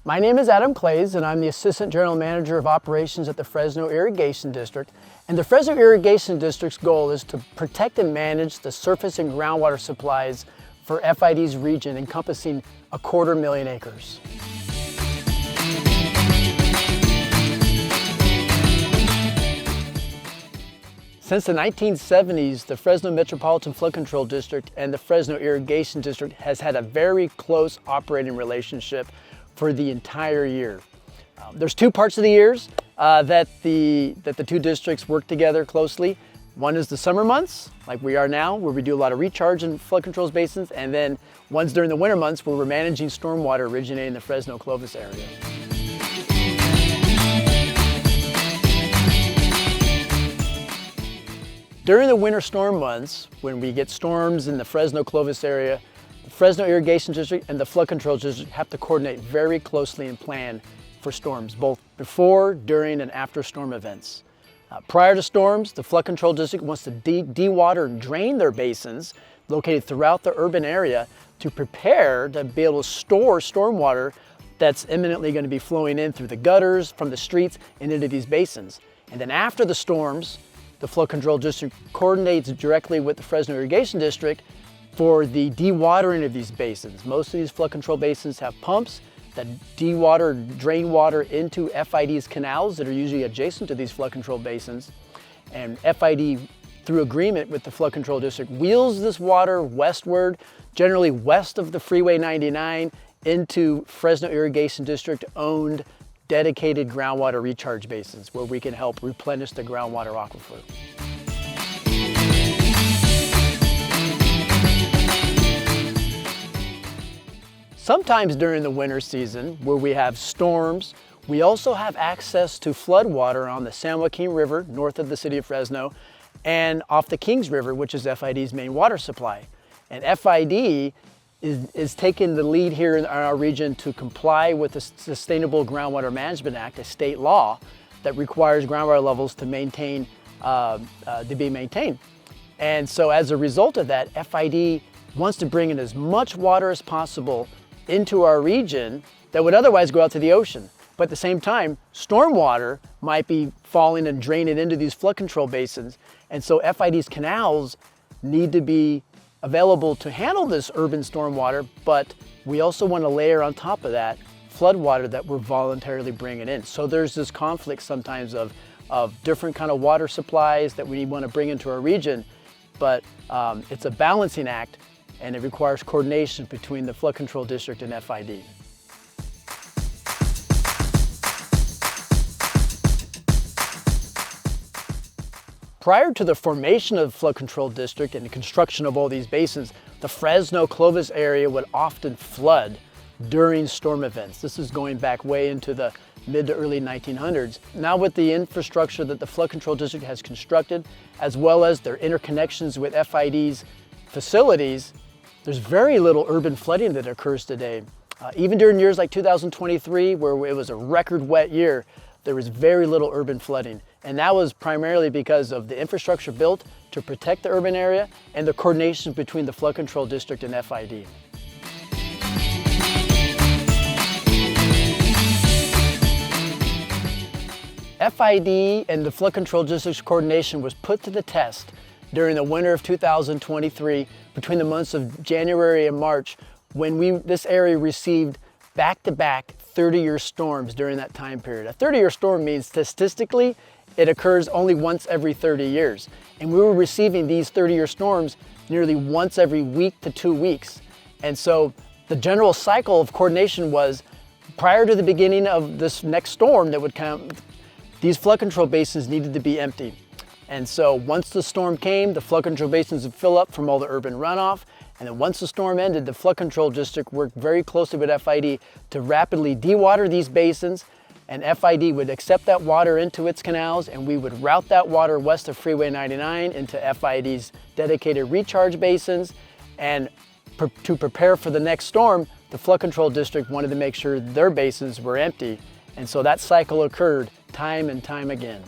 My name is Adam Clays, and I'm the Assistant General Manager of Operations at the Fresno Irrigation District. And the Fresno Irrigation District's goal is to protect and manage the surface and groundwater supplies for FID's region, encompassing 250,000 acres. Since the 1970s, the Fresno Metropolitan Flood Control District and the Fresno Irrigation District has had a very close operating relationship for the entire year. There's two parts of the years that the two districts work together closely. One is the summer months, like we are now, where we do a lot of recharge in flood control basins, and then one's during the winter months where we're managing stormwater originating in the Fresno-Clovis area. During the winter storm months, when we get storms in the Fresno-Clovis area, the Fresno Irrigation District and the Flood Control District have to coordinate very closely and plan for storms, both before, during, and after storm events. Prior to storms, the Flood Control District wants to de-water and drain their basins located throughout the urban area to prepare to be able to store stormwater that's imminently going to be flowing in through the gutters, from the streets, and into these basins. And then after the storms, the Flood Control District coordinates directly with the Fresno Irrigation District for the dewatering of these basins. Most of these flood control basins have pumps that dewater, drain water into FID's canals that are usually adjacent to these flood control basins. And FID, through agreement with the Flood Control District, wheels this water westward, generally west of the Freeway 99, into Fresno Irrigation District owned dedicated groundwater recharge basins where we can help replenish the groundwater aquifer. Sometimes during the winter season, where we have storms, we also have access to flood water on the San Joaquin River, north of the city of Fresno, and off the Kings River, which is FID's main water supply. And FID is taking the lead here in our region to comply with the Sustainable Groundwater Management Act, a state law that requires groundwater levels to be maintained. And so as a result of that, FID wants to bring in as much water as possible into our region that would otherwise go out to the ocean. But at the same time, stormwater might be falling and draining into these flood control basins. And so FID's canals need to be available to handle this urban stormwater, but we also want to layer on top of that flood water that we're voluntarily bringing in. So there's this conflict sometimes of different kind of water supplies that we want to bring into our region, but it's a balancing act, and it requires coordination between the Flood Control District and FID. Prior to the formation of the Flood Control District and the construction of all these basins, the Fresno-Clovis area would often flood during storm events. This is going back way into the mid to early 1900s. Now with the infrastructure that the Flood Control District has constructed, as well as their interconnections with FID's facilities, there's very little urban flooding that occurs today. Even during years like 2023, where it was a record wet year, there was very little urban flooding. And that was primarily because of the infrastructure built to protect the urban area and the coordination between the Flood Control District and FID. FID and the Flood Control District's coordination was put to the test during the winter of 2023, between the months of January and March, when this area received back-to-back 30-year storms during that time period. A 30-year storm means statistically it occurs only once every 30 years. And we were receiving these 30-year storms nearly once every week to 2 weeks. And so the general cycle of coordination was, prior to the beginning of this next storm that would come, these flood control basins needed to be empty. And so once the storm came, the flood control basins would fill up from all the urban runoff. And then once the storm ended, the Flood Control District worked very closely with FID to rapidly dewater these basins, and FID would accept that water into its canals, and we would route that water west of Freeway 99 into FID's dedicated recharge basins. And to prepare for the next storm, the Flood Control District wanted to make sure their basins were empty. And so that cycle occurred time and time again.